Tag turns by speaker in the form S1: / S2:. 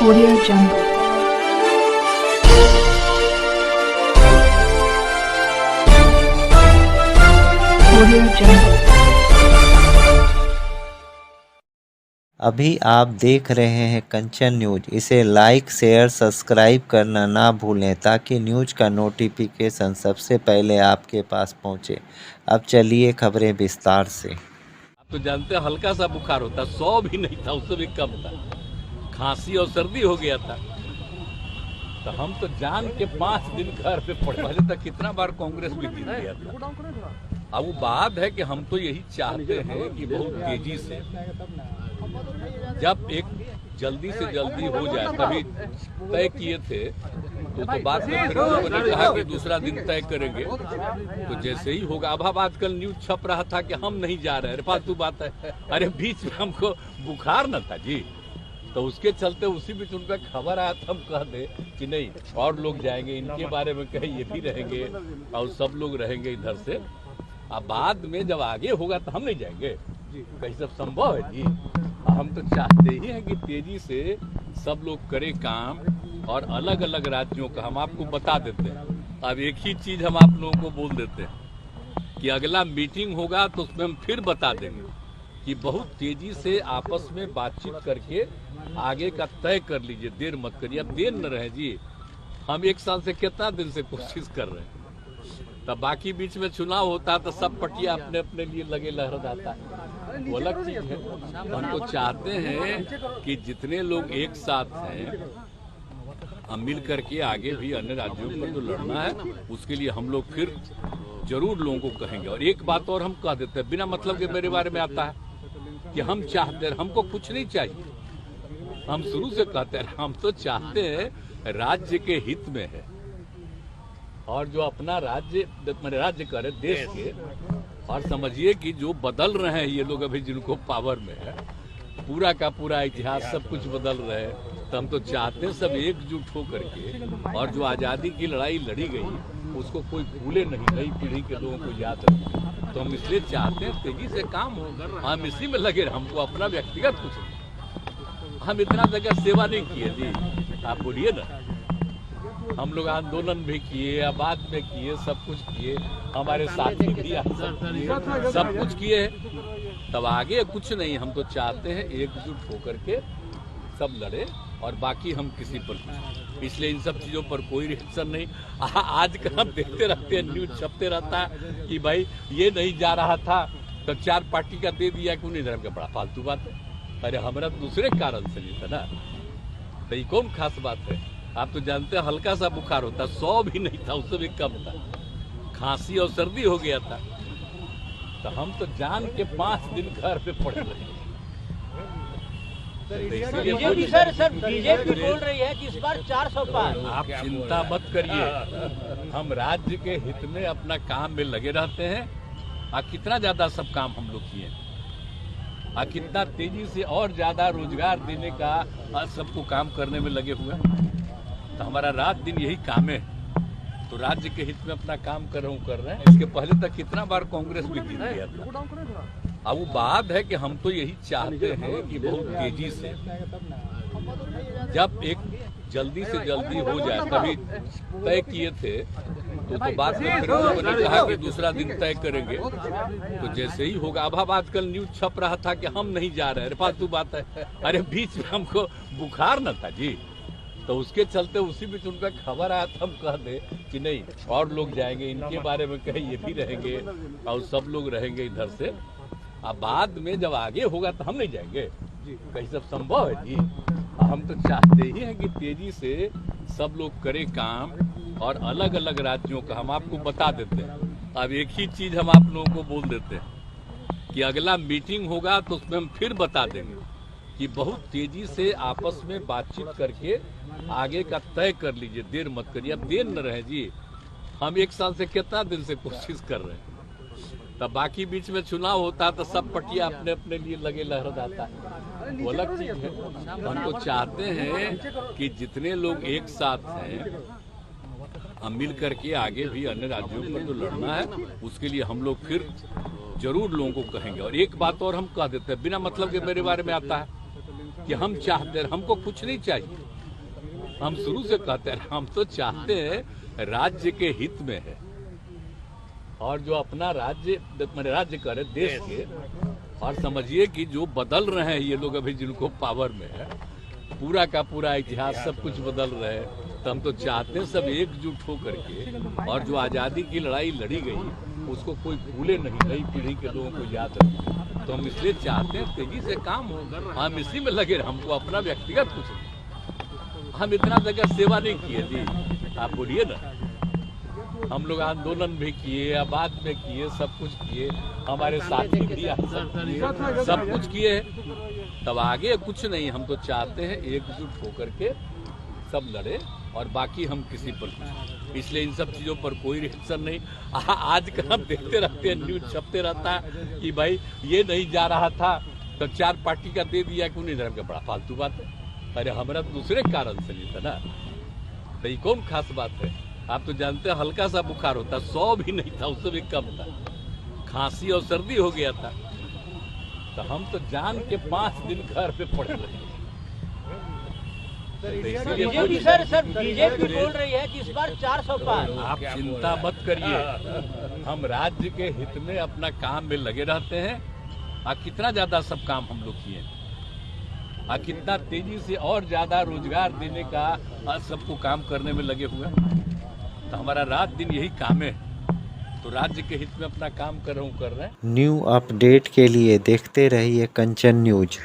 S1: Audio Jungle. Audio Jungle.
S2: अभी आप देख रहे हैं कंचन न्यूज। इसे लाइक शेयर सब्सक्राइब करना ना भूलें ताकि न्यूज का नोटिफिकेशन सबसे पहले आपके पास पहुंचे। अब चलिए खबरें विस्तार से।
S3: आप तो जानते हैं हल्का सा बुखार होता, 100 भी नहीं था, उससे भी कम था। खांसी और सर्दी हो गया था, तो हम तो जान के 5 दिन घर पे पड़े। पहले तक कितना बार कांग्रेस भी जीत गया था। अब वो बात है कि हम तो यही चाहते हैं कि बहुत तेजी से, जब एक जल्दी से जल्दी हो जाए, तभी तय किए थे तो बात में फिर लोगों ने कहा कि दूसरा दिन तय करेंगे, तो जैसे ही होगा। अब आजकल न्यूज छप रहा था कि हम नहीं जा रहे हैं, फालतू बात है। अरे बीच में हमको बुखार न था जी, तो उसके चलते उसी बीच उनका खबर आया था, हम कह दे कि नहीं और लोग जाएंगे, इनके बारे में कहे ये भी रहेंगे और सब लोग रहेंगे इधर से। अब बाद में जब आगे होगा तो हम नहीं जाएंगे, कहीं सब संभव है जी। हम तो चाहते ही हैं कि तेजी से सब लोग करें काम, और अलग अलग राज्यों का हम आपको बता देते हैं। अब एक ही चीज हम आप लोगों को बोल देते हैं कि अगला मीटिंग होगा तो उसमें हम फिर बता देंगे कि बहुत तेजी से आपस में बातचीत करके आगे का तय कर लीजिए, देर मत करिए। अब देर न रहे जी, हम 1 साल से कितना दिन से कोशिश कर रहे हैं। तब बाकी बीच में चुनाव होता तो सब पटिया अपने अपने लिए लगे लहराता है, वो अलग चीज है। हम तो चाहते हैं कि जितने लोग एक साथ हैं, हम मिल करके आगे भी अन्य राज्यों पर जो लड़ना है उसके लिए हम लोग फिर जरूर लोगों को कहेंगे। और एक बात और हम कह देते हैं, बिना मतलब के मेरे बारे में आता है कि हम चाहते हैं, हमको कुछ नहीं चाहिए। हम शुरू से कहते हैं हम तो चाहते हैं राज्य के हित में है, और जो अपना राज्य मेरे राज्य करे देश के। और समझिए कि जो बदल रहे हैं ये लोग अभी जिनको पावर में है, पूरा का पूरा इतिहास सब कुछ बदल रहे हैं। तो हम तो चाहते हैं सब एकजुट हो करके, और जो आज़ादी की लड़ाई लड़ी गई उसको कोई भूले नहीं, नई पीढ़ी के लोगों को याद रखें। तो हम इसलिए चाहते हैं तेजी से काम हो, हम इसी में लगे। हमको अपना व्यक्तिगत कुछ नहीं, हम इतना जगह सेवा नहीं किए जी, आप बोलिए ना। हम लोग आंदोलन भी किए, आबाद में किए, सब कुछ किए, हमारे साथी भी सब कुछ किए। तब आगे कुछ नहीं, हम तो चाहते हैं एकजुट होकर के सब लड़े, और बाकी हम किसी पर कुछ, इसलिए इन सब चीजों पर कोई रिएक्शन नहीं। आजकल हम देखते रहते हैं, न्यूज छपते रहता है कि भाई ये नहीं जा रहा था तो 4 पार्टी का दे दिया, क्यों नहीं धर्म का, बड़ा फालतू बात है। अरे हमारा दूसरे कारण से नहीं था ना, तो ये कौन खास बात है। आप तो जानते हैं हल्का सा बुखार होता, 100 भी नहीं था, उससे भी कम था। खांसी और सर्दी हो गया था, तो हम तो जान के 5 दिन घर पे पड़े रहे।
S4: बीजेपी सर बीजेपी बोल रही है कि इस बार 400 पार।
S3: आप चिंता मत करिए, हम राज्य के हित में अपना काम में लगे रहते हैं। कितना ज्यादा सब काम हम लोग किए, कितना तेजी से और ज्यादा रोजगार देने का सबको काम करने में लगे हुए। तो हमारा रात दिन यही काम है, तो राज्य के हित में अपना काम कर रहे हैं। इसके पहले तक कितना बार कांग्रेस भी जीत गया था। अब वो बात है कि हम तो यही चाहते हैं कि बहुत तेजी से, जब एक जल्दी से जल्दी हो जाए, तभी तय किए थे तो बात में फिर लोगों ने कहा कि दूसरा दिन तय करेंगे, तो जैसे ही होगा। अब आजकल न्यूज छप रहा था कि हम नहीं जा रहे हैं, फालतू बात है। अरे बीच में हमको बुखार न था जी, तो उसके चलते उसी बीच उनका खबर आया था, हम कह दे कि नहीं और लोग जाएंगे, इनके बारे में कहे ये भी रहेंगे और सब लोग रहेंगे इधर से। अब बाद में जब आगे होगा तो हम नहीं जाएंगे, कहीं सब संभव है जी। हम तो चाहते ही हैं कि तेजी से सब लोग करें काम, और अलग अलग राज्यों का हम आपको बता देते हैं। अब एक ही चीज हम आप लोगों को बोल देते हैं कि अगला मीटिंग होगा तो उसमें हम फिर बता देंगे कि बहुत तेजी से आपस में बातचीत करके आगे का तय कर लीजिए, देर मत करिए। अब देर न रहे जी, हम 1 साल से कितना दिन से कोशिश कर रहे हैं। तब बाकी बीच में चुनाव होता तो सब पटिया अपने अपने लिए लगे लहराता है, वो अलग चीज है। हम तो चाहते हैं कि जितने लोग एक साथ हैं, हम मिल करके आगे भी अन्य राज्यों पर जो लड़ना है उसके लिए हम लोग फिर जरूर लोगों को कहेंगे। और एक बात और हम कह देते हैं, बिना मतलब के मेरे बारे में आता है कि हम चाहते हैं, हमको कुछ नहीं चाहिए। हम शुरू से कहते हैं हम तो चाहते हैं राज्य के हित में है, और जो अपना राज्य करे देश के। और समझिए कि जो बदल रहे हैं ये लोग अभी जिनको पावर में है, पूरा का पूरा इतिहास सब कुछ बदल रहे हैं। तो हम तो चाहते हैं सब एकजुट होकर के, और जो आज़ादी की लड़ाई लड़ी गई उसको कोई भूले नहीं, नई पीढ़ी के लोगों को याद रखें। तो हम इसलिए चाहते हैं तेजी से काम हो, हम इसी में लगे। हमको अपना व्यक्तिगत कुछ नहीं, हम इतना जगह सेवा नहीं किए जी, आप बोलिए ना। हम लोग आंदोलन भी किए, आबाद में किए, सब कुछ किए, हमारे साथी भी सब कुछ किए, तब आगे कुछ नहीं। हम तो चाहते हैं एकजुट होकर के सब लड़े, और बाकी हम किसी पर कुछ, इसलिए इन सब चीज़ों पर कोई रिएक्शन नहीं। आजकल हम देखते रहते हैं, न्यूज छपते रहता है कि भाई ये नहीं जा रहा था तो 4 पार्टी का दे दिया, क्यों नहीं धर्म का, बड़ा फालतू बात है। अरे हमारा दूसरे कारण से नहीं था ना, तो ये कौन खास बात है। आप तो जानते हैं हल्का सा बुखार होता, 100 भी नहीं था, उससे भी कम था, खांसी और सर्दी हो गया था, तो हम तो जान के 5 दिन घर पे पड़े रहे।
S4: बीजेपी बीजेपी बोल रही है कि इस बार 400 पार।
S3: आप चिंता मत करिए, हम राज्य के हित में अपना काम में लगे रहते हैं। कितना ज्यादा सब काम हम लोग किए, कितना तेजी से और ज्यादा रोजगार देने का सबको काम करने में लगे हुए। तो हमारा रात दिन यही काम है, तो राज्य के हित में अपना काम कर रहे हैं।
S2: न्यू अपडेट के लिए देखते रहिए कंचन न्यूज।